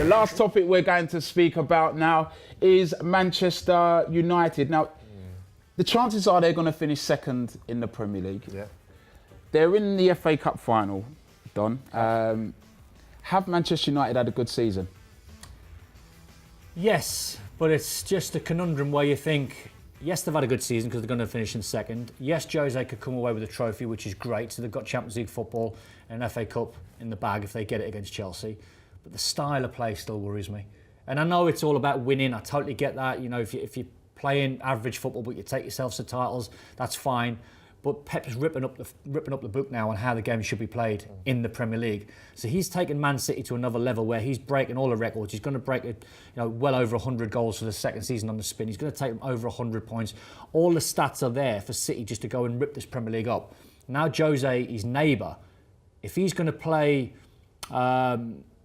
The last topic we're going to speak about now is Manchester United. Now, the chances are they're going to finish second in the Premier League. Yeah. They're in the FA Cup final, Don. Have Manchester United had a good season? Yes, but it's just a conundrum where you think, yes, they've had a good season because they're going to finish in second. Yes, Jose could come away with a trophy, which is great. So they've got Champions League football and an FA Cup in the bag if they get it against Chelsea. But the style of play still worries me. And I know it's all about winning. I totally get that. You know, if you're playing average football but you take yourself to titles, that's fine. But Pep's ripping up the book now on how the game should be played in the Premier League. So he's taken Man City to another level where he's breaking all the records. He's going to break well over 100 goals for the second season on the spin. He's going to take them over 100 points. All the stats are there for City just to go and rip this Premier League up. Now Jose, his neighbour, if he's going to play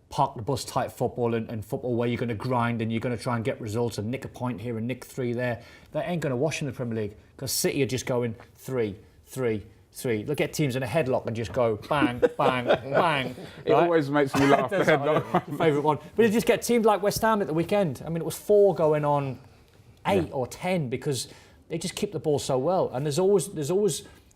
park the bus type football and football where you're going to grind and you're going to try and get results and nick a point here and nick 3 there, they ain't going to wash in the Premier League because City are just going 3, 3, 3. Look at teams in a headlock and just go bang, bang, bang. It always makes me laugh. The headlock. Favourite one. But you just get teams like West Ham at the weekend. I mean, it was 4 going on 8 or 10 because they just keep the ball so well. And there's always,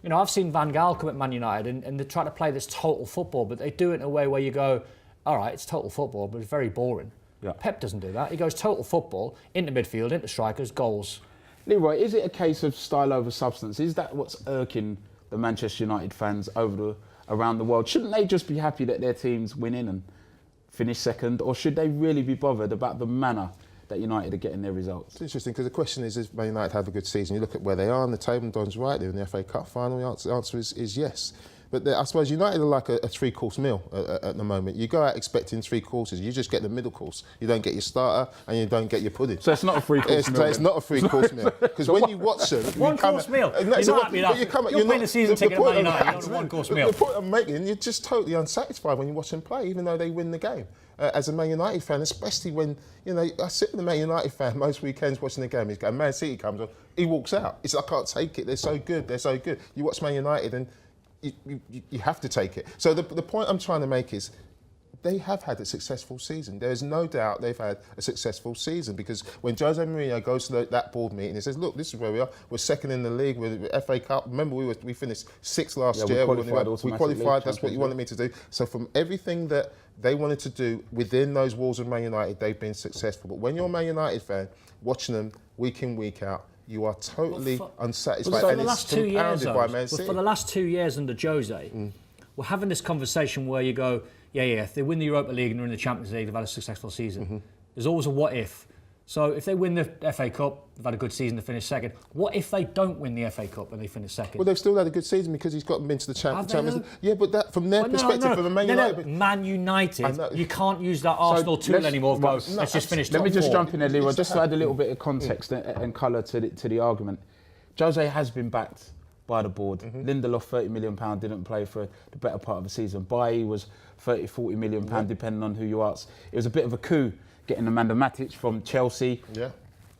you know, I've seen Van Gaal come at Man United and they try to play this total football, but they do it in a way where you go, all right, it's total football, but it's very boring. Yeah. Pep doesn't do that. He goes total football, into midfield, into strikers, goals. Leroy, is it a case of style over substance? Is that what's irking the Manchester United fans around the world? Shouldn't they just be happy that their team's winning and finish second? Or should they really be bothered about the manner that United are getting their results? It's interesting because the question is Man United have a good season? You look at where they are on the table, and Don's right, they're in the FA Cup final. The answer is yes. But I suppose United are like a 3-course meal at the moment. You go out expecting 3 courses, you just get the middle course. You don't get your starter and you don't get your pudding. So it's not a 3-course meal? It's not a 3-course meal. Because when you watch them... 1-course meal? You're paying the season ticket at Man United, you're on a 1-course meal. The point I'm making, you're just totally unsatisfied when you watch them play, even though they win the game. As a Man United fan, especially when, you know, I sit with a Man United fan most weekends watching the game, and Man City comes on, he walks out. He says, I can't take it, they're so good. You watch Man United and you have to take it. So the point I'm trying to make is they have had a successful season. There is no doubt they've had a successful season because when Jose Mourinho goes to that board meeting, he says, look, this is where we are. We're second in the league. We're the FA Cup. Remember, we finished 6th last year. We qualified. That's what you wanted me to do. So from everything that they wanted to do within those walls of Man United, they've been successful. But when you're a Man United fan, watching them week in, week out, you are totally unsatisfied, and it's compounded by Man City. For the last 2 years under Jose, we're having this conversation where you go, yeah, if they win the Europa League and they're in the Champions League, they've had a successful season. There's always a what if. So if they win the FA Cup, they've had a good season to finish second. What if they don't win the FA Cup and they finish second? Well, they've still had a good season because he's got them into the Champions League. Yeah, but that from their perspective, from a Man United... Man United, you can't use that Arsenal tool anymore. Let's just finish top 4. Let me just jump in there, Leroy, just to add a little bit of context and colour to the argument. Jose has been backed by the board. Lindelof, £30 million, didn't play for the better part of the season. Bailly was £30-40 million, depending on who you ask. It was a bit of a coup getting Amanda Matic from Chelsea. Yeah.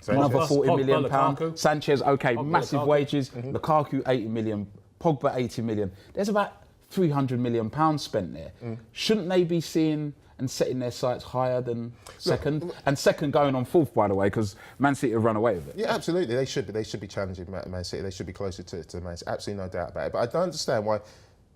Another £40 million. Lukaku. Sanchez, massive wages. Lukaku, 80 million. Pogba, 80 million. There's about £300 million spent there. Shouldn't they be seeing and setting their sights higher than second? And second going on 4th, by the way, because Man City have run away with it. Yeah, absolutely. They should be. They should be challenging Man City. They should be closer to Man City. Absolutely no doubt about it. But I don't understand why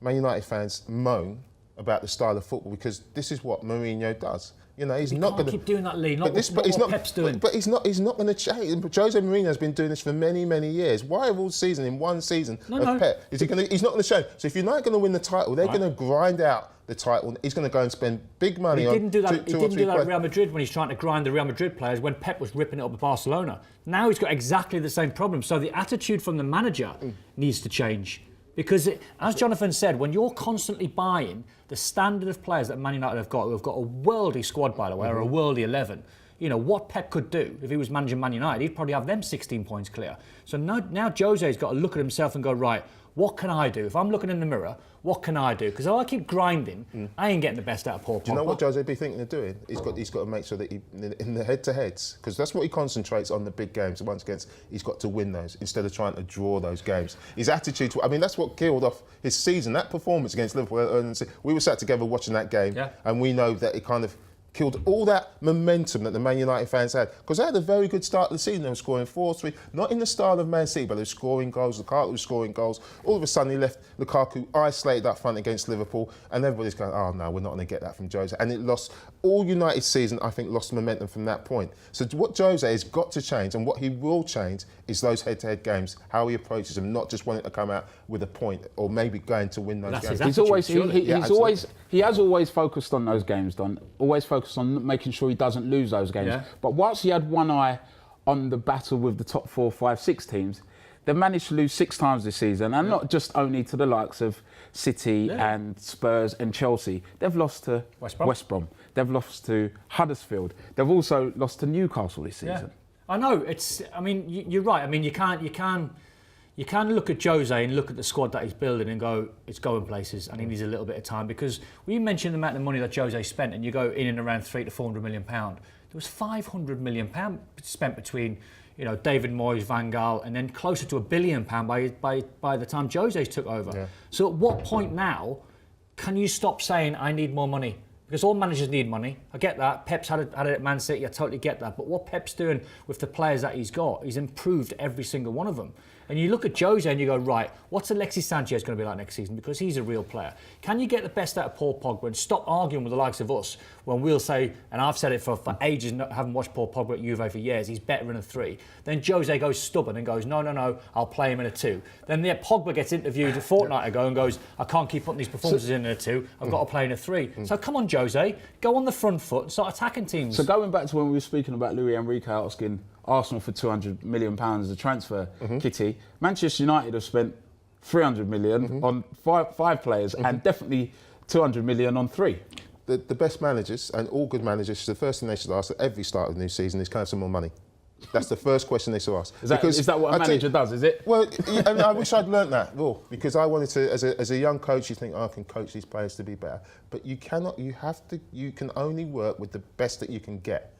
Man United fans moan about the style of football because this is what Mourinho does. You know, he's not going to keep doing that, Lee. Not what Pep's doing. But he's not going to change. Jose Mourinho has been doing this for many, many years. Why all season in one season of Pep? He's not going to change. So if you're not going to win the title, they're going to grind out the title. He's going to go and spend big money on. He didn't do that at Real Madrid when he's trying to grind the Real Madrid players when Pep was ripping it up at Barcelona. Now he's got exactly the same problem. So the attitude from the manager needs to change. Because, as Johnathan said, when you're constantly buying the standard of players that Man United have got, who have got a worldly squad, by the way, or a worldly 11, you know, what Pep could do if he was managing Man United, he'd probably have them 16 points clear. So now Jose's got to look at himself and go, right, what can I do? If I'm looking in the mirror, what can I do? Because if I keep grinding, I ain't getting the best out of Paul Pogba. Do you know what Jose be thinking of doing? He's got to make sure that in the head-to-heads, because that's what he concentrates on, the big games. Once against, he's got to win those instead of trying to draw those games. His attitude, that's what killed off his season. That performance against Liverpool, we were sat together watching that game, and we know that it kind of killed all that momentum that the Man United fans had. Because they had a very good start of the season. They were scoring 4-3, not in the style of Man City, but they were scoring goals. Lukaku was scoring goals. All of a sudden, he left Lukaku isolated up front against Liverpool, and everybody's going, oh no, we're not going to get that from Jose. And it lost, all United season, I think, lost momentum from that point. So what Jose has got to change, and what he will change, is those head-to-head games, how he approaches them, not just wanting to come out with a point, or maybe going to win those games. He has always focused on those games, Don. Always focused on making sure he doesn't lose those games. Yeah. But whilst he had one eye on the battle with the top 4, 5, 6 teams, they've managed to lose 6 times this season, and not just only to the likes of City and Spurs and Chelsea. They've lost to West Brom. They've lost to Huddersfield. They've also lost to Newcastle this season. I know. I mean, you're right. I mean, you can't look at Jose and look at the squad that he's building and go, it's going places, and he needs a little bit of time. Because when you mention the amount of money that Jose spent, and you go in and around £300 to £400 million, there was £500 million spent between, David Moyes, Van Gaal, and then closer to £1 billion by the time Jose took over. Yeah. So at what point now can you stop saying, I need more money? Because all managers need money. I get that. Pep's had it at Man City. I totally get that. But what Pep's doing with the players that he's got, he's improved every single one of them. And you look at Jose and you go, right, what's Alexis Sanchez going to be like next season? Because he's a real player. Can you get the best out of Paul Pogba and stop arguing with the likes of us when we'll say, and I've said it for ages, haven't watched Paul Pogba at Juve for years, he's better in a 3. Then Jose goes stubborn and goes, no, I'll play him in a 2. Then Pogba gets interviewed a fortnight ago and goes, I can't keep putting these performances in a 2, I've got to play in a 3. So come on, Jose, go on the front foot and start attacking teams. So going back to when we were speaking about Luis Enrique asking Arsenal for £200 million as a transfer kitty, Manchester United have spent £300 million on five players and definitely £200 million on 3. The best managers, and all good managers, the first thing they should ask at every start of the new season is, can I have some more money? That's the first question they should ask. Is that what a manager does, is it? Well, and I wish I'd learnt that, because I wanted to, as a young coach, you think, I can coach these players to be better. But you cannot, you can only work with the best that you can get.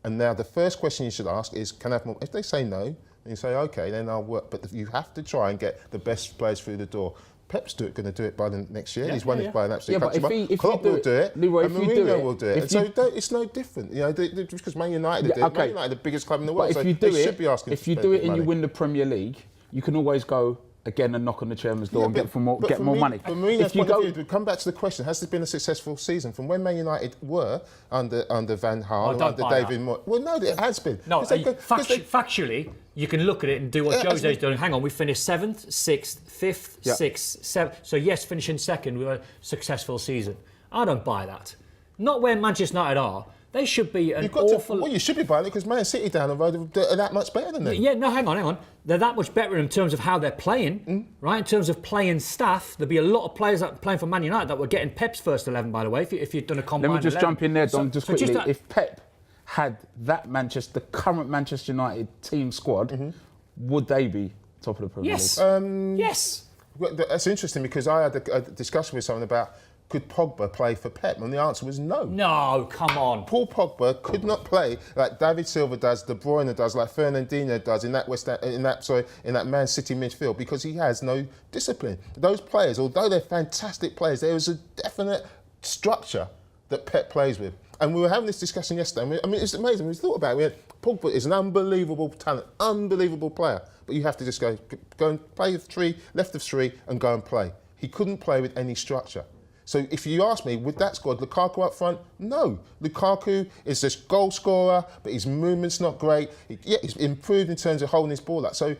And now the first question you should ask is, can I have more? If they say no, then you say, OK, then I'll work. But you have to try and get the best players through the door. Pep's going to do it by the next year. He's won it by an absolute but if Klopp will do it. Leroy, and Mourinho will do it. And so it's no different. Just because Man United did it. Man United are the biggest club in the world. But if you do it and you win the Premier League, you can always go again and knock on the chairman's door and get more money. But Mourinho's point of view, come back to the question, has this been a successful season? From when Man United were under Van Gaal, under David Moyes? Well, no, it has been. No, factually, you can look at it and do what Jose's doing. Hang on, we finished 7th, 6th, 5th, 6th, 7th. So yes, finishing second with a successful season. I don't buy that. Not where Manchester United are. They should be you should be buying it because Man City down the road are that much better than them. Yeah, no, hang on. They're that much better in terms of how they're playing, right? In terms of playing staff, there'd be a lot of players that are playing for Man United that were getting Pep's first 11, by the way, if you'd done a combined 11. Let me just jump in there, Don, just quickly. If Pep had the current Manchester United team squad, would they be top of the Premier League? Yes. Well, that's interesting because I had a discussion with someone about, could Pogba play for Pep? And the answer was no. No, come on. Paul Pogba could not play like David Silva does, De Bruyne does, like Fernandinho does in that Man City midfield because he has no discipline. Those players, although they're fantastic players, there is a definite structure that Pep plays with. And we were having this discussion yesterday. I mean, it's amazing. We thought about it. Pogba is an unbelievable talent, unbelievable player. But you have to just go and play with 3, left of 3, and go and play. He couldn't play with any structure. So if you ask me, with that squad, Lukaku up front, no. Lukaku is this goal scorer, but his movement's not great. He's improved in terms of holding his ball up. So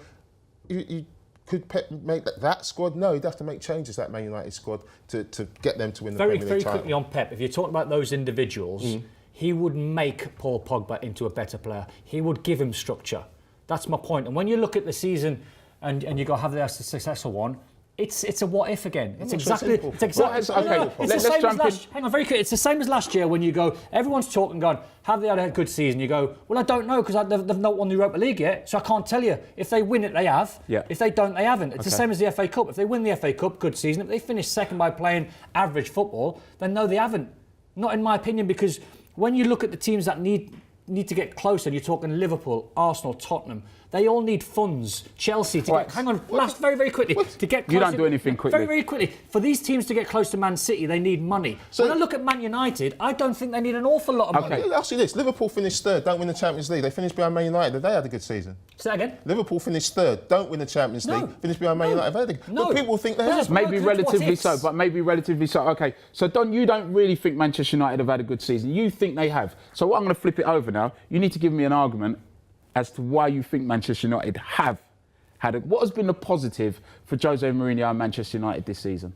could Pep make that squad? No, he'd have to make changes, that Man United squad, to get them to win the Premier League title. Very quickly on Pep, if you're talking about those individuals, he would make Paul Pogba into a better player. He would give him structure. That's my point. And when you look at the season and you go, have they had a successful one? It's a what if again. It's exactly. Hang on, very quick. It's the same as last year when you go. Everyone's talking, going, have they had a good season? You go, well, I don't know because they've not won the Europa League yet, so I can't tell you. If they win it, they have. Yeah. If they don't, they haven't. It's the same as the FA Cup. If they win the FA Cup, good season. If they finish second by playing average football, then no, they haven't. Not in my opinion, because when you look at the teams that need to get closer, and you're talking Liverpool, Arsenal, Tottenham, They all need funds. Chelsea to Right. get... Hang on, last very, very quickly. To get close You don't do anything quickly. Very, very quickly. For these teams to get close to Man City, they need money. So- when I look at Man United, I don't think they need an awful lot of money. Okay. I'll see this. Liverpool finished third, don't win the Champions League. They finished behind Man United. They had a good season. Say that again? Liverpool finished third, don't win the Champions No. League, finished behind Man No. United. They had a, No. But people think they Well, have. just Maybe What relatively ifs? so, but maybe relatively so. Okay, so Don, you don't really think Manchester United have had a good season. You think they have. So what I'm going to flip it over now. You need to give me an argument as to why you think Manchester United have had a... What has been the positive for Jose Mourinho and Manchester United this season?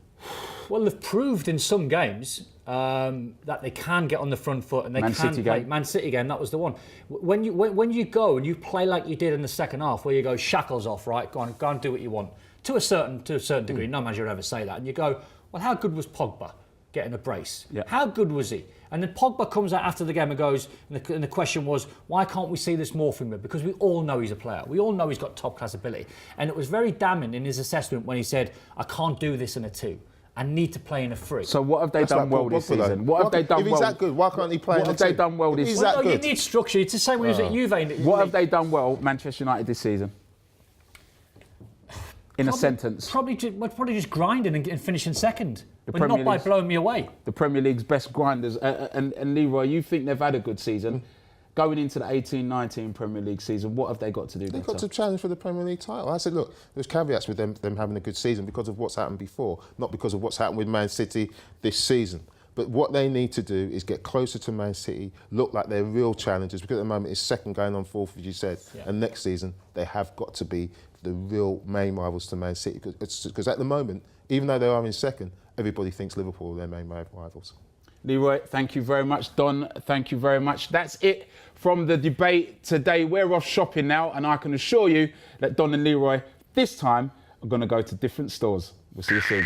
Well, they've proved in some games that they can get on the front foot and they Man can City play. game. Man City game, that was the one. When you go and you play like you did in the second half, where you go shackles off, right? Go and do what you want to a certain degree. No manager would ever say that. And you go, well, how good was Pogba getting a brace? Yeah. How good was he? And then Pogba comes out after the game and goes, and the question was, why can't we see this more from him? Because we all know he's a player. We all know he's got top class ability. And it was very damning in his assessment when he said, I can't do this in a 2. I need to play in a 3. So what have they That's done like well Paul this Pogba, though. season? What have they done If he's well? that good, why can't he play What in have the they team? done well this He's season? that You good. need structure. It's the same when he was at Juve. What have they done well, Manchester United, this season? In a sentence. Probably just grinding and finishing second. The But Premier not by League's- blowing me away. The Premier League's best grinders. And Leroy, you think they've had a good season. Going into the 18-19 Premier League season, what have they got to do They've got better? to challenge for the Premier League title. I said, look, there's caveats with them having a good season because of what's happened before, not because of what's happened with Man City this season. But what they need to do is get closer to Man City, look like they're real challengers, because at the moment it's second going on fourth, as you said. Yeah. And next season, they have got to be the real main rivals to Man City. Because at the moment, even though they are in second, everybody thinks Liverpool are their main rivals. Leroy, thank you very much. Don, thank you very much. That's it from the debate today. We're off shopping now, and I can assure you that Don and Leroy, this time, are going to go to different stores. We'll see you soon.